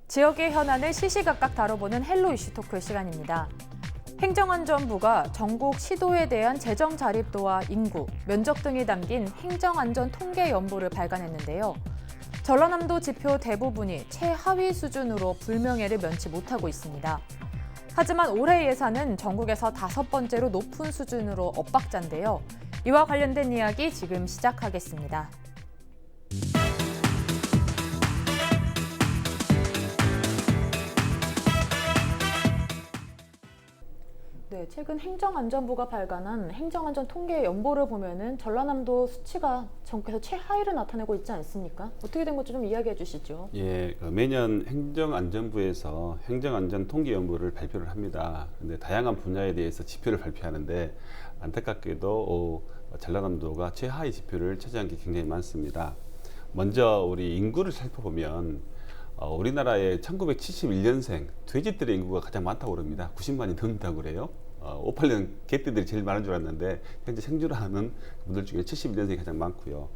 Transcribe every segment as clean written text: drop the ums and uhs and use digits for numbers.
지역의 현안을 시시각각 다뤄보는 헬로 이슈 토크의 시간입니다. 행정안전부가 전국 시도에 대한 재정 자립도와 인구, 면적 등이 담긴 행정안전 통계 연보를 발간했는데요. 전라남도 지표 대부분이 최하위 수준으로 불명예를 면치 못하고 있습니다. 하지만 올해 예산은 전국에서 5번째로 높은 수준으로 엇박자인데요. 이와 관련된 이야기 지금 시작하겠습니다. 네, 최근 행정안전부가 발간한 행정안전 통계 연보를 보면은 전라남도 수치가 전국에서 최하위를 나타내고 있지 않습니까? 어떻게 된 건지 좀 이야기해 주시죠. 예, 매년 행정안전부에서 행정안전 통계 연보를 발표를 합니다. 그런데 다양한 분야에 대해서 지표를 발표하는데 안타깝게도 전라남도가 최하위 지표를 차지한 게 굉장히 많습니다. 먼저 우리 인구를 살펴보면 우리나라의 1971년생 돼지들의 인구가 가장 많다고 그럽니다. 90만이 넘는다고 그래요. 58년 개떼들이 제일 많은 줄 알았는데 현재 생존하는 분들 중에 71년생이 가장 많고요.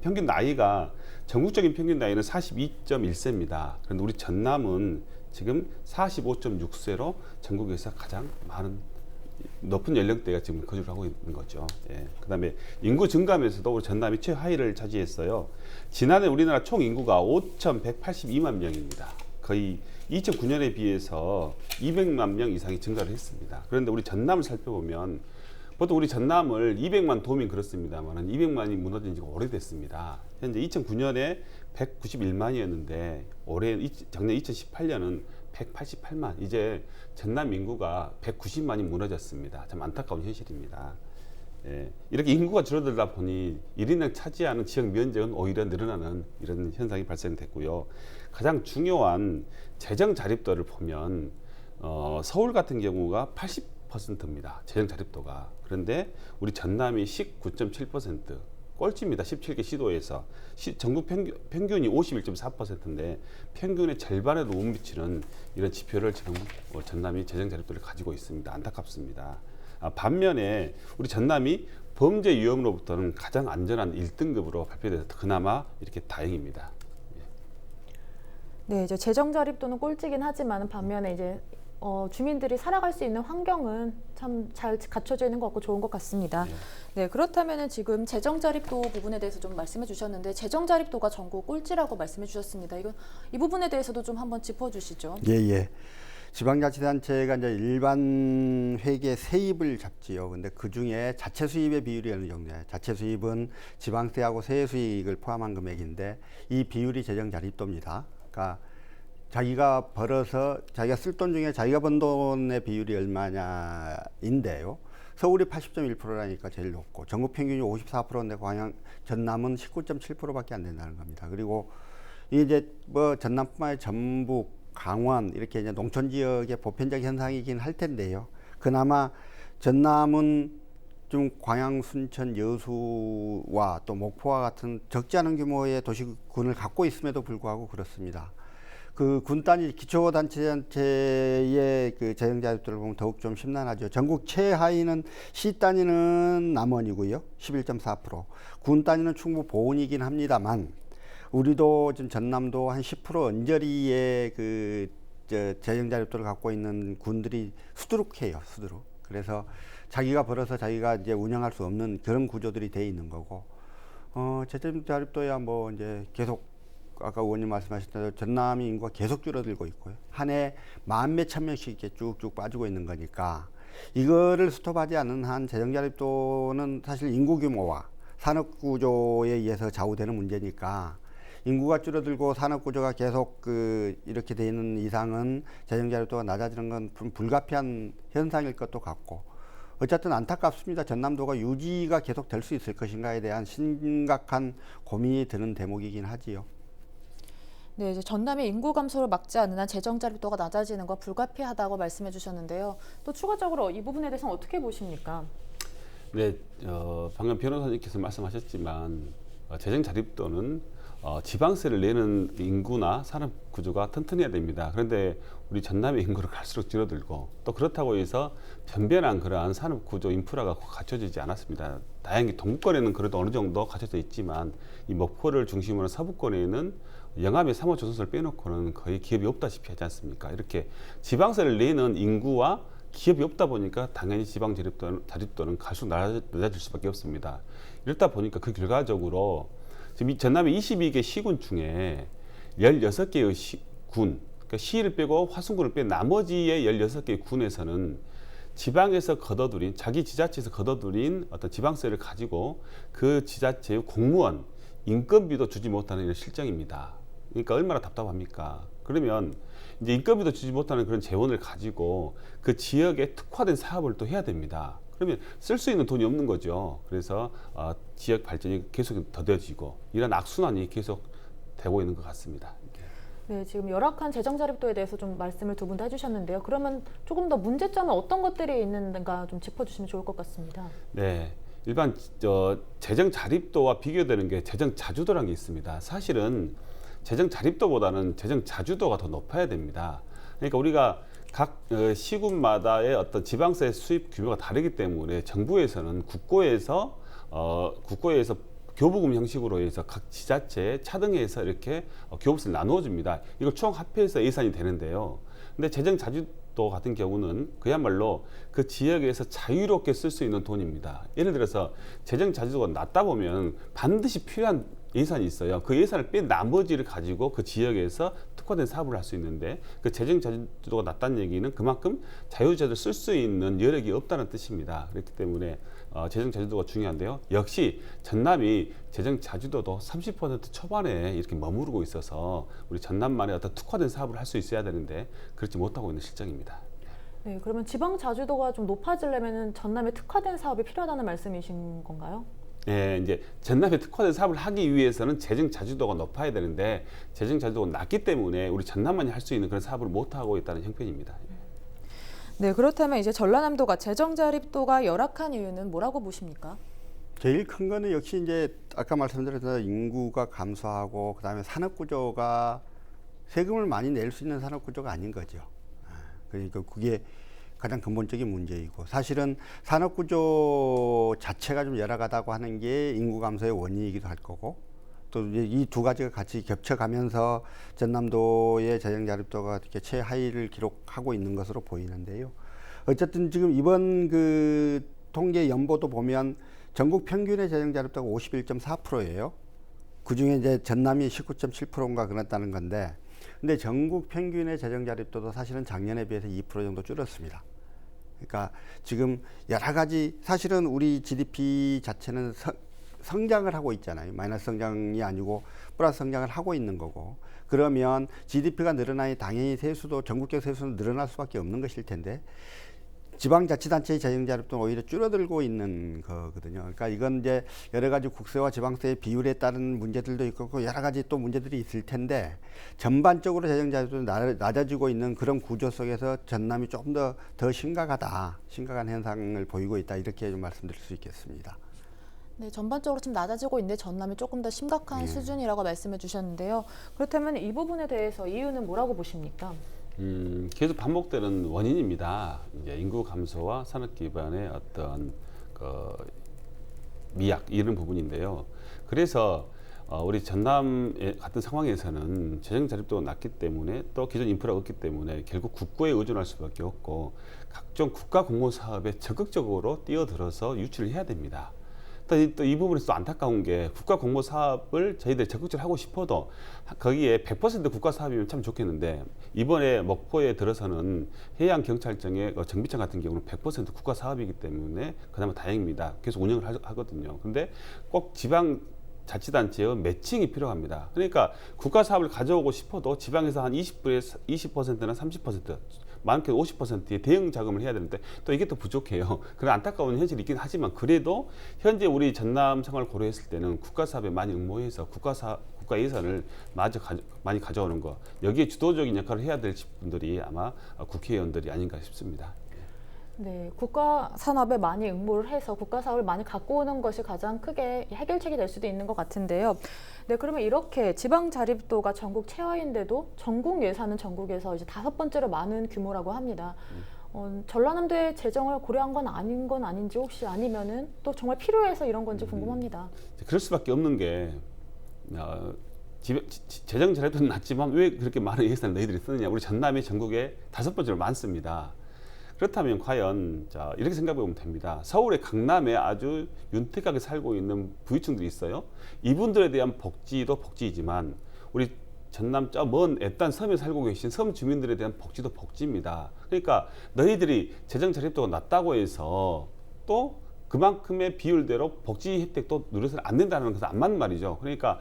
평균 나이가 전국적인 평균 나이는 42.1세입니다. 그런데 우리 전남은 지금 45.6세로 전국에서 가장 높은 연령대가 지금 거주를 하고 있는 거죠. 예. 그다음에 인구 증가하면서도 우리 전남이 최하위를 차지했어요. 지난해 우리나라 총 인구가 5,182만 명입니다. 거의 2009년에 비해서 200만 명 이상이 증가를 했습니다. 그런데 우리 전남을 살펴보면 보통 우리 전남을 200만 도민 그렇습니다만 200만이 무너진 지가 오래됐습니다. 현재 2009년에 191만이었는데 작년 2018년은 188만, 이제 전남 인구가 190만이 무너졌습니다. 참 안타까운 현실입니다. 예, 이렇게 인구가 줄어들다 보니 1인당 차지하는 지역 면적은 오히려 늘어나는 이런 현상이 발생됐고요. 가장 중요한 재정 자립도를 보면 서울 같은 경우가 80%입니다. 재정 자립도가. 그런데 우리 전남이 19.7%. 꼴찌입니다. 17개 시도에서. 전국 평균이 51.4%인데 평균의 절반에도 못 미치는 이런 지표를 지금 전남이 재정 자립도를 가지고 있습니다. 안타깝습니다. 반면에 우리 전남이 범죄 위험으로부터는 가장 안전한 1등급으로 발표돼서 그나마 이렇게 다행입니다. 네, 이제 재정 자립도는 꼴찌긴 하지만 반면에 이제 주민들이 살아갈 수 있는 환경은 참 잘 갖춰져 있는 것 같고 좋은 것 같습니다. 네, 그렇다면 지금 재정 자립도 부분에 대해서 좀 말씀해 주셨는데 재정 자립도가 전국 꼴찌라고 말씀해 주셨습니다. 이 부분에 대해서도 좀 한번 짚어주시죠. 예. 지방자치단체가 이제 일반 회계 세입을 잡지요. 근데 그 중에 자체 수입의 비율이 어느 정도예요. 자체 수입은 지방세하고 세액 수익을 포함한 금액인데 이 비율이 재정 자립도입니다. 그러니까 자기가 벌어서 자기가 쓸 돈 중에 자기가 번 돈의 비율이 얼마냐인데요. 서울이 80.1%라니까 제일 높고 전국 평균이 54%인데 전남은 19.7%밖에 안 된다는 겁니다. 그리고 이제 전남뿐만 아니라 전북, 강원 이렇게 이제 농촌 지역의 보편적 현상이긴 할 텐데요. 그나마 전남은 좀 광양, 순천, 여수와 또 목포와 같은 적지 않은 규모의 도시군을 갖고 있음에도 불구하고 그렇습니다. 그 군 단위 기초단체의 그 재정 자립도를 보면 더욱 좀 심란하죠. 전국 최하위는 시 단위는 남원이고요. 11.4%. 군 단위는 충북 보은이긴 합니다만 우리도 지금 전남도 한 10% 언저리의 재정 자립도를 갖고 있는 군들이 수두룩해요. 수두룩. 그래서 자기가 벌어서 자기가 이제 운영할 수 없는 그런 구조들이 돼 있는 거고, 재정 자립도야 뭐 이제 계속 아까 의원님 말씀하신 대로 전남이 인구가 계속 줄어들고 있고요. 한 해 만 몇천 명씩 이렇게 쭉쭉 빠지고 있는 거니까 이거를 스톱하지 않는 한 재정 자립도는 사실 인구 규모와 산업 구조에 의해서 좌우되는 문제니까 인구가 줄어들고 산업 구조가 계속 이렇게 돼 있는 이상은 재정 자립도가 낮아지는 건 불가피한 현상일 것도 같고, 어쨌든 안타깝습니다. 전남도가 유지가 계속 될 수 있을 것인가에 대한 심각한 고민이 드는 대목이긴 하지요. 네, 이제 전남의 인구 감소를 막지 않는 한 재정 자립도가 낮아지는 거 불가피하다고 말씀해 주셨는데요. 또 추가적으로 이 부분에 대해서는 어떻게 보십니까? 네, 방금 변호사님께서 말씀하셨지만 재정 자립도는 지방세를 내는 인구나 산업 구조가 튼튼해야 됩니다. 그런데 우리 전남의 인구를 갈수록 줄어들고 또 그렇다고 해서 변변한 그러한 산업 구조 인프라가 갖춰지지 않았습니다. 다행히 동부권에는 그래도 어느 정도 갖춰져 있지만 이 목포를 중심으로 서부권에는 영암의 3호 조선소를 빼놓고는 거의 기업이 없다시피 하지 않습니까? 이렇게 지방세를 내는 인구와 기업이 없다 보니까 당연히 지방 자립도는 갈수록 낮아질 수밖에 없습니다. 이렇다 보니까 그 결과적으로 지금 이 전남의 22개 시군 중에 16개의 군, 그러니까 시를 빼고 화순군을 뺀 나머지의 16개의 군에서는 지방에서 걷어들인, 자기 지자체에서 걷어들인 어떤 지방세를 가지고 그 지자체의 공무원, 인건비도 주지 못하는 이런 실정입니다. 그러니까 얼마나 답답합니까? 그러면 이제 인건비도 주지 못하는 그런 재원을 가지고 그 지역에 특화된 사업을 또 해야 됩니다. 그러면 쓸 수 있는 돈이 없는 거죠. 그래서 지역 발전이 계속 더뎌지고 이런 악순환이 계속 되고 있는 것 같습니다. 네, 지금 열악한 재정 자립도에 대해서 좀 말씀을 두 분 다 해주셨는데요. 그러면 조금 더 문제점은 어떤 것들이 있는가 좀 짚어주시면 좋을 것 같습니다. 네, 일반 재정 자립도와 비교되는 게 재정 자주도라는 게 있습니다. 사실은 재정 자립도보다는 재정 자주도가 더 높아야 됩니다. 그러니까 우리가 각 시군마다의 어떤 지방세 수입 규모가 다르기 때문에 정부에서는 국고에서 교부금 형식으로 해서 각 지자체 차등해서 이렇게 교부세를 나누어 줍니다. 이걸 총 합해서 예산이 되는데요. 근데 재정 자주도 같은 경우는 그야말로 그 지역에서 자유롭게 쓸 수 있는 돈입니다. 예를 들어서 재정 자주도가 낮다 보면 반드시 필요한 예산이 있어요. 그 예산을 뺀 나머지를 가지고 그 지역에서 특화된 사업을 할 수 있는데 그 재정 자주도가 낮다는 얘기는 그만큼 자유자재를 쓸 수 있는 여력이 없다는 뜻입니다. 그렇기 때문에 재정 자주도가 중요한데요. 역시 전남이 재정 자주도도 30% 초반에 이렇게 머무르고 있어서 우리 전남만의 어떤 특화된 사업을 할 수 있어야 되는데 그렇지 못하고 있는 실정입니다. 네, 그러면 지방 자주도가 좀 높아지려면 전남에 특화된 사업이 필요하다는 말씀이신 건가요? 네, 이제 전남에 특화된 사업을 하기 위해서는 재정 자주도가 높아야 되는데 재정 자주도가 낮기 때문에 우리 전남만이 할 수 있는 그런 사업을 못 하고 있다는 형편입니다. 네, 그렇다면 이제 전라남도가 재정 자립도가 열악한 이유는 뭐라고 보십니까? 제일 큰 거는 역시 이제 아까 말씀드렸던 인구가 감소하고 그다음에 산업 구조가 세금을 많이 낼 수 있는 산업 구조가 아닌 거죠. 그러니까 그게 가장 근본적인 문제이고 사실은 산업 구조 자체가 좀 열악하다고 하는 게 인구 감소의 원인이기도 할 거고 또 이 두 가지가 같이 겹쳐가면서 전남도의 재정 자립도가 이렇게 최하위를 기록하고 있는 것으로 보이는데요. 어쨌든 지금 이번 그 통계 연보도 보면 전국 평균의 재정 자립도가 51.4%예요. 그 중에 이제 전남이 19.7%인가 그랬다는 건데, 근데 전국 평균의 재정 자립도도 사실은 작년에 비해서 2% 정도 줄었습니다. 그러니까 지금 여러 가지 사실은 우리 GDP 자체는 성장을 하고 있잖아요. 마이너스 성장이 아니고 플러스 성장을 하고 있는 거고, 그러면 GDP가 늘어나니 당연히 세수도 전국적 세수는 늘어날 수밖에 없는 것일 텐데 지방자치단체의 재정 자립도는 오히려 줄어들고 있는 거거든요. 그러니까 이건 이제 여러 가지 국세와 지방세의 비율에 따른 문제들도 있고 여러 가지 또 문제들이 있을 텐데 전반적으로 재정 자립도는 낮아지고 있는 그런 구조 속에서 전남이 조금 더 심각한 현상을 보이고 있다, 이렇게 좀 말씀드릴 수 있겠습니다. 네, 전반적으로 좀 낮아지고 있는데 전남이 조금 더 심각한 수준이라고 말씀해 주셨는데요. 그렇다면 이 부분에 대해서 이유는 뭐라고 보십니까? 계속 반복되는 원인입니다. 이제 인구 감소와 산업 기반의 어떤 미약 이런 부분인데요. 그래서 우리 전남 같은 상황에서는 재정 자립도가 낮기 때문에 또 기존 인프라가 없기 때문에 결국 국고에 의존할 수밖에 없고 각종 국가 공모 사업에 적극적으로 뛰어들어서 유치를 해야 됩니다. 또 이 부분에서 또 안타까운 게 국가 공모 사업을 저희들이 적극적으로 하고 싶어도 거기에 100% 국가 사업이면 참 좋겠는데 이번에 목포에 들어서는 해양경찰청의 정비청 같은 경우는 100% 국가 사업이기 때문에 그나마 다행입니다. 계속 운영을 하거든요. 근데 꼭 지방 자치단체의 매칭이 필요합니다. 그러니까 국가 사업을 가져오고 싶어도 지방에서 한 20%나 30%, 많게는 50%의 대응 자금을 해야 되는데 또 이게 또 부족해요. 그런 안타까운 현실이 있긴 하지만 그래도 현재 우리 전남 상황을 고려했을 때는 국가 사업에 많이 응모해서 국가 예산을 많이 가져오는 거, 여기에 주도적인 역할을 해야 될 분들이 아마 국회의원들이 아닌가 싶습니다. 네, 국가 산업에 많이 응모를 해서 국가 사업을 많이 갖고 오는 것이 가장 크게 해결책이 될 수도 있는 것 같은데요. 네, 그러면 이렇게 지방 자립도가 전국 최하인데도 전국 예산은 전국에서 이제 5번째로 많은 규모라고 합니다. 전라남도의 재정을 고려한 건 아닌지 혹시 아니면은 또 정말 필요해서 이런 건지 궁금합니다. 그럴 수밖에 없는 게 재정 자료도 낮지만 왜 그렇게 많은 예산을 너희들이 쓰느냐. 우리 전남이 전국에 5번째로 많습니다. 그렇다면 과연 자 이렇게 생각해 보면 됩니다. 서울의 강남에 아주 윤택하게 살고 있는 부유층들이 있어요. 이분들에 대한 복지도 복지이지만 우리 전남 저 먼 애딴 섬에 살고 계신 섬 주민들에 대한 복지도 복지입니다. 그러니까 너희들이 재정 자립도가 낮다고 해서 또 그만큼의 비율대로 복지 혜택도 누려서는 안 된다는 것은 안 맞는 말이죠. 그러니까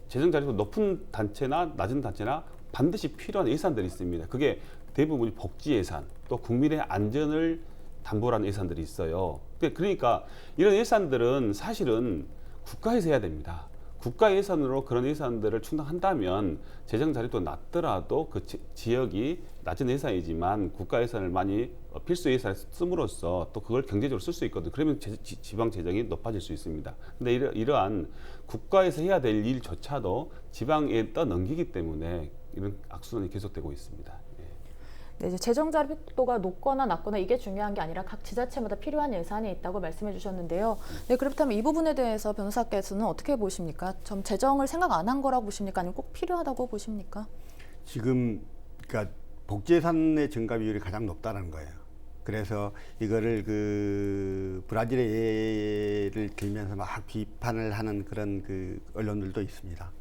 재정 자립도 높은 단체나 낮은 단체나 반드시 필요한 예산들이 있습니다. 그게 대부분이 복지 예산, 또 국민의 안전을 담보라는 예산들이 있어요. 그러니까 이런 예산들은 사실은 국가에서 해야 됩니다. 국가 예산으로 그런 예산들을 충당한다면 재정 자립도 낮더라도 그 지역이 낮은 예산이지만 국가 예산을 많이 필수 예산에 씀으로써 또 그걸 경제적으로 쓸 수 있거든요. 그러면 지방 재정이 높아질 수 있습니다. 근데 이러한 국가에서 해야 될 일조차도 지방에 떠넘기기 때문에 이런 악순환이 계속되고 있습니다. 네, 이제 재정 자립도가 높거나 낮거나 이게 중요한 게 아니라 각 지자체마다 필요한 예산이 있다고 말씀해 주셨는데요. 네, 그렇다면 이 부분에 대해서 변호사께서는 어떻게 보십니까? 좀 재정을 생각 안 한 거라고 보십니까? 아니면 꼭 필요하다고 보십니까? 지금 그러니까 복지 예산의 증가 비율이 가장 높다는 거예요. 그래서 이거를 그 브라질의 예를 들면서 막 비판을 하는 그런 그 언론들도 있습니다.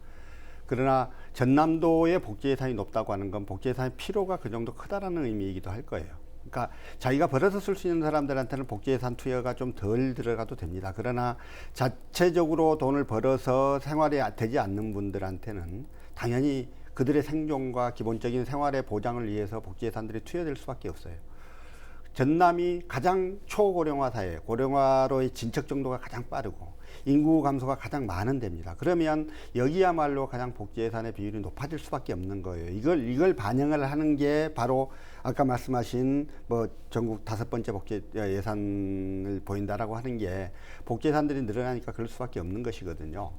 그러나 전남도의 복지 예산이 높다고 하는 건 복지 예산의 필요가 그 정도 크다라는 의미이기도 할 거예요. 그러니까 자기가 벌어서 쓸 수 있는 사람들한테는 복지 예산 투여가 좀 덜 들어가도 됩니다. 그러나 자체적으로 돈을 벌어서 생활이 되지 않는 분들한테는 당연히 그들의 생존과 기본적인 생활의 보장을 위해서 복지 예산들이 투여될 수밖에 없어요. 전남이 가장 초고령화 사회, 고령화로의 진척 정도가 가장 빠르고 인구 감소가 가장 많은 데입니다. 그러면 여기야말로 가장 복지 예산의 비율이 높아질 수밖에 없는 거예요. 이걸 반영을 하는 게 바로 아까 말씀하신 뭐 전국 5번째 복지 예산을 보인다라고 하는 게 복지 예산들이 늘어나니까 그럴 수밖에 없는 것이거든요.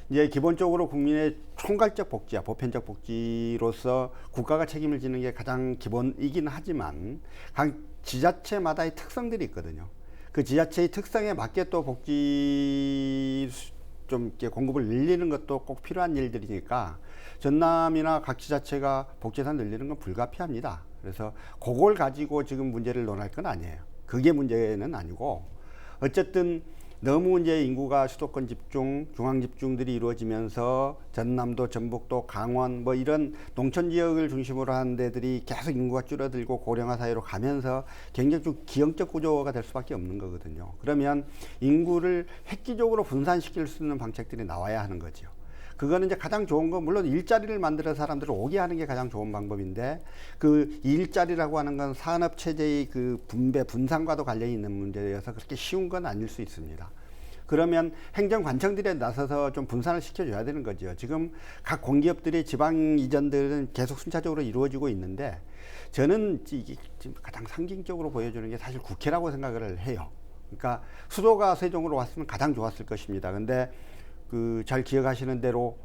이제 기본적으로 국민의 총괄적 복지와 보편적 복지로서 국가가 책임을 지는 게 가장 기본이긴 하지만 각 지자체마다의 특성들이 있거든요. 그 지자체의 특성에 맞게 또 복지 좀 이렇게 공급을 늘리는 것도 꼭 필요한 일들이니까 전남이나 각 지자체가 복지 예산 늘리는 건 불가피합니다. 그래서 그걸 가지고 지금 문제를 논할 건 아니에요. 그게 문제는 아니고 어쨌든 너무 이제 인구가 수도권 집중, 중앙 집중들이 이루어지면서 전남도, 전북도, 강원 뭐 이런 농촌 지역을 중심으로 하는 데들이 계속 인구가 줄어들고 고령화 사회로 가면서 굉장히 좀 기형적 구조가 될 수밖에 없는 거거든요. 그러면 인구를 획기적으로 분산시킬 수 있는 방책들이 나와야 하는 거죠. 그거는 이제 가장 좋은 건 물론 일자리를 만들어 사람들을 오게 하는 게 가장 좋은 방법인데 그 일자리라고 하는 건 산업 체제의 그 분배 분산과도 관련이 있는 문제여서 그렇게 쉬운 건 아닐 수 있습니다. 그러면 행정관청들에 나서서 좀 분산을 시켜줘야 되는 거죠. 지금 각 공기업들의 지방 이전들은 계속 순차적으로 이루어지고 있는데 저는 이게 지금 가장 상징적으로 보여주는 게 사실 국회라고 생각을 해요. 그러니까 수도가 세종으로 왔으면 가장 좋았을 것입니다. 근데 그 잘 기억하시는 대로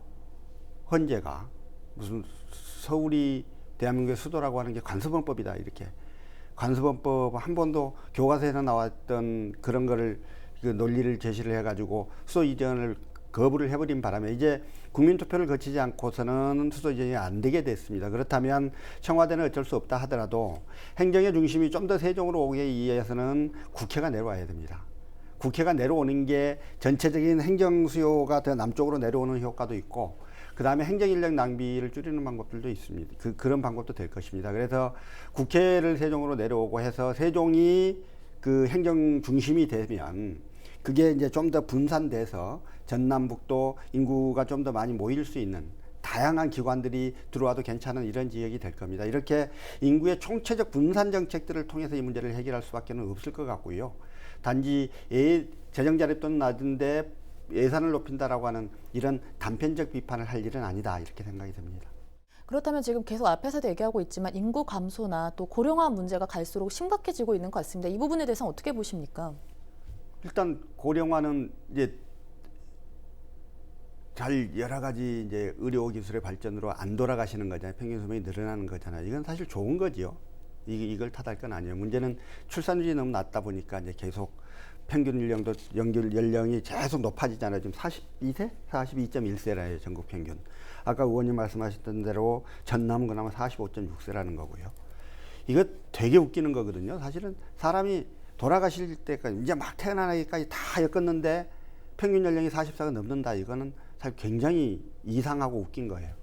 헌재가 무슨 서울이 대한민국의 수도라고 하는 게 관습헌법이다 이렇게 관습헌법 한 번도 교과서에서 나왔던 그런 거를 그 논리를 제시를 해가지고 수도 이전을 거부를 해버린 바람에 이제 국민투표를 거치지 않고서는 수도 이전이 안 되게 됐습니다. 그렇다면 청와대는 어쩔 수 없다 하더라도 행정의 중심이 좀 더 세종으로 오기 위해서는 국회가 내려와야 됩니다. 국회가 내려오는 게 전체적인 행정 수요가 더 남쪽으로 내려오는 효과도 있고 그 다음에 행정 인력 낭비를 줄이는 방법들도 있습니다. 그런 방법도 될 것입니다. 그래서 국회를 세종으로 내려오고 해서 세종이 그 행정 중심이 되면 그게 이제 좀 더 분산돼서 전남북도 인구가 좀 더 많이 모일 수 있는 다양한 기관들이 들어와도 괜찮은 이런 지역이 될 겁니다. 이렇게 인구의 총체적 분산 정책들을 통해서 이 문제를 해결할 수밖에 없을 것 같고요. 단지 재정 자립도는 낮은데 예산을 높인다라고 하는 이런 단편적 비판을 할 일은 아니다 이렇게 생각이 듭니다. 그렇다면 지금 계속 앞에서도 얘기하고 있지만 인구 감소나 또 고령화 문제가 갈수록 심각해지고 있는 것 같습니다. 이 부분에 대해서는 어떻게 보십니까? 일단 고령화는 이제 잘 여러 가지 이제 의료 기술의 발전으로 안 돌아가시는 거잖아요. 평균 수명이 늘어나는 거잖아요. 이건 사실 좋은 거지요. 이걸 탓할 건 아니에요. 문제는 출산율이 너무 낮다 보니까 이제 계속 평균 연령이 계속 높아지잖아요. 지금 42세, 42.1세라요 전국 평균. 아까 의원님 말씀하셨던 대로 전남은 그나마 45.6세라는 거고요. 이거 되게 웃기는 거거든요. 사실은 사람이 돌아가실 때까지 이제 막 태어나기까지 다 엮었는데 평균 연령이 44가 넘는다. 이거는 사실 굉장히 이상하고 웃긴 거예요.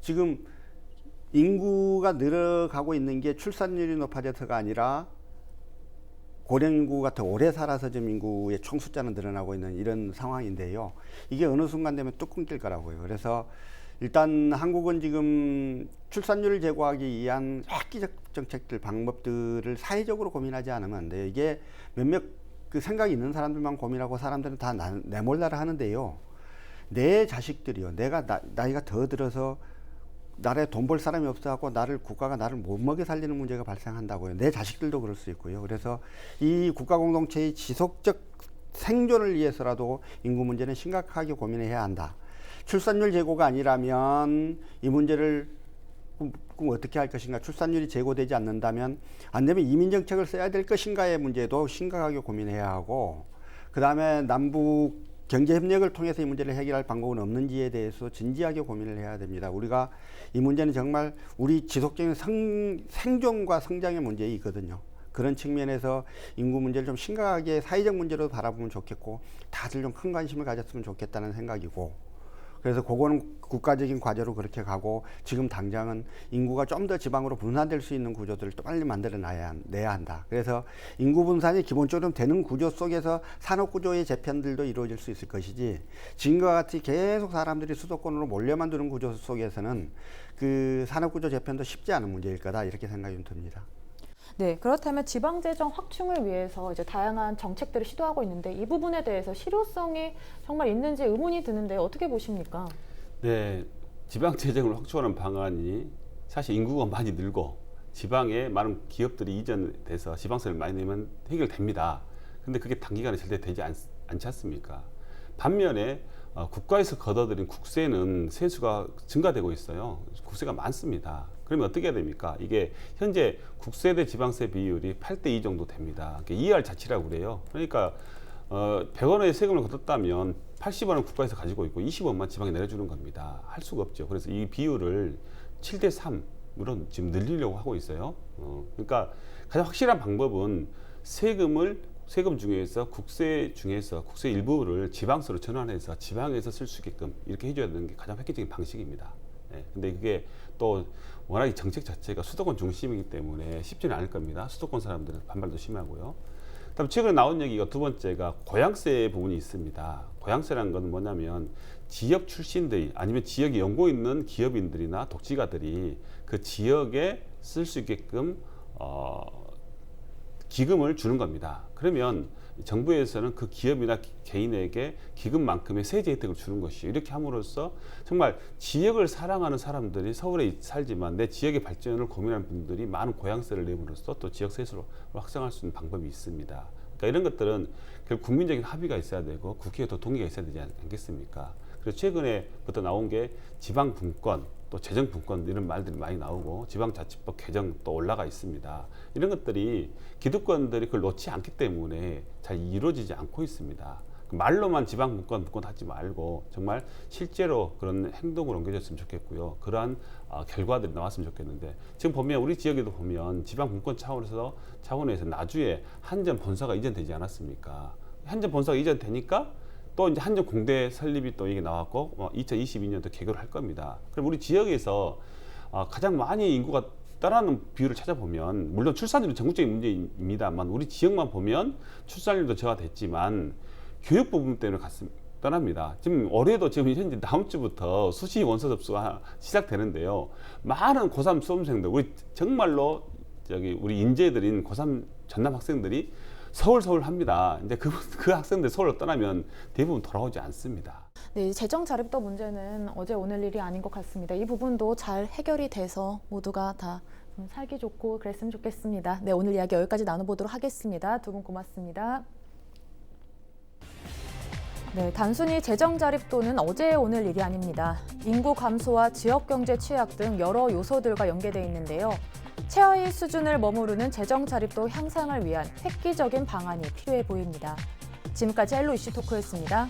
지금 인구가 늘어가고 있는 게 출산율이 높아져서가 아니라 고령 인구가 더 오래 살아서 지금 인구의 총 숫자는 늘어나고 있는 이런 상황인데요. 이게 어느 순간 되면 뚝 끊길 거라고요. 그래서 일단 한국은 지금 출산율을 제고하기 위한 획기적 정책들, 방법들을 사회적으로 고민하지 않으면 안 돼요. 이게 몇몇 그 생각이 있는 사람들만 고민하고 사람들은 다 내몰라를 하는데요. 내 자식들이요. 내가 나이가 더 들어서 나라에 돈 벌 사람이 없어갖고 국가가 나를 못 먹여 살리는 문제가 발생한다고요. 내 자식들도 그럴 수 있고요. 그래서 이 국가 공동체의 지속적 생존을 위해서라도 인구 문제는 심각하게 고민해야 한다. 출산율 제고가 아니라면 이 문제를 그럼 어떻게 할 것인가? 출산율이 제고되지 않는다면 안 되면 이민 정책을 써야 될 것인가의 문제도 심각하게 고민해야 하고, 그 다음에 남북 경제 협력을 통해서 이 문제를 해결할 방법은 없는지에 대해서 진지하게 고민을 해야 됩니다. 우리가 이 문제는 정말 우리 지속적인 생존과 성장의 문제이거든요. 그런 측면에서 인구 문제를 좀 심각하게 사회적 문제로 바라보면 좋겠고, 다들 좀 큰 관심을 가졌으면 좋겠다는 생각이고, 그래서 그거는 국가적인 과제로 그렇게 가고, 지금 당장은 인구가 좀 더 지방으로 분산될 수 있는 구조들을 또 빨리 내야 한다. 그래서 인구 분산이 기본적으로 되는 구조 속에서 산업 구조의 재편들도 이루어질 수 있을 것이지, 지금과 같이 계속 사람들이 수도권으로 몰려만 드는 구조 속에서는 그 산업 구조 재편도 쉽지 않은 문제일 거다, 이렇게 생각이 좀 듭니다. 네, 그렇다면 지방재정 확충을 위해서 이제 다양한 정책들을 시도하고 있는데 이 부분에 대해서 실효성이 정말 있는지 의문이 드는데 어떻게 보십니까? 네, 지방 재정을 확충하는 방안이 사실 인구가 많이 늘고 지방에 많은 기업들이 이전돼서 지방세를 많이 내면 해결됩니다. 근데 그게 단기간에 절대 되지 않지 않습니까? 반면에 국가에서 걷어들인 국세는 세수가 증가되고 있어요. 국세가 많습니다. 그러면 어떻게 해야 됩니까? 이게 현재 국세 대 지방세 비율이 8대2 정도 됩니다. 2할 자치라고 그래요. 그러니까 100원의 세금을 걷었다면 80원은 국가에서 가지고 있고 20원만 지방에 내려주는 겁니다. 할 수가 없죠. 그래서 이 비율을 7대3으로 지금 늘리려고 하고 있어요. 그러니까 가장 확실한 방법은 세금 중에서 국세 일부를 지방세로 전환해서 지방에서 쓸 수 있게끔 이렇게 해줘야 되는 게 가장 획기적인 방식입니다. 네, 근데 그게 또 워낙 정책 자체가 수도권 중심이기 때문에 쉽지는 않을 겁니다. 수도권 사람들은 반발도 심하고요. 그다음 최근에 나온 얘기가 두 번째가 고양세 부분이 있습니다. 고양세라는 건 뭐냐면 지역 출신들이 아니면 지역에 연고 있는 기업인들이나 독지가들이 그 지역에 쓸 수 있게끔 기금을 주는 겁니다. 그러면 정부에서는 그 기업이나 개인에게 기금만큼의 세제 혜택을 주는 것이에요. 이렇게 함으로써 정말 지역을 사랑하는 사람들이 서울에 살지만 내 지역의 발전을 고민하는 분들이 많은 고양세를 내므로써 또 지역 세수로 확장할 수 있는 방법이 있습니다. 그러니까 이런 것들은 결국 국민적인 합의가 있어야 되고 국회에도 동의가 있어야 되지 않겠습니까? 그래서 최근에부터 나온 게 지방분권, 또 재정분권 이런 말들이 많이 나오고 지방자치법 개정 또 올라가 있습니다. 이런 것들이 기득권들이 그걸 놓지 않기 때문에 잘 이루어지지 않고 있습니다. 말로만 지방분권 하지 말고 정말 실제로 그런 행동으로 옮겨졌으면 좋겠고요. 그러한 결과들이 나왔으면 좋겠는데 지금 보면 우리 지역에도 보면 지방분권 차원에서 나주에 한전 본사가 이전되지 않았습니까? 한전 본사가 이전되니까 또 이제 한전 공대 설립이 또 이게 나왔고 2022년도 개교를 할 겁니다. 그럼 우리 지역에서 가장 많이 인구가 따라하는 비율을 찾아보면 물론 출산율은 전국적인 문제입니다만 우리 지역만 보면 출산율도 저하됐지만 교육 부분 때문에 떠납니다. 지금 올해도 지금 현재 다음 주부터 수시 원서 접수가 시작되는데요. 많은 고3 수험생들 우리 정말로 우리 인재들인 고3 전남 학생들이 서울 합니다. 이제 그 학생들 서울로 떠나면 대부분 돌아오지 않습니다. 네, 재정 자립도 문제는 어제 오늘 일이 아닌 것 같습니다. 이 부분도 잘 해결이 돼서 모두가 다 살기 좋고 그랬으면 좋겠습니다. 네, 오늘 이야기 여기까지 나눠보도록 하겠습니다. 두 분 고맙습니다. 네, 단순히 재정 자립도는 어제 오늘 일이 아닙니다. 인구 감소와 지역 경제 취약 등 여러 요소들과 연계되어 있는데요. 최하위 수준을 머무르는 재정 자립도 향상을 위한 획기적인 방안이 필요해 보입니다. 지금까지 헬로 이슈 토크였습니다.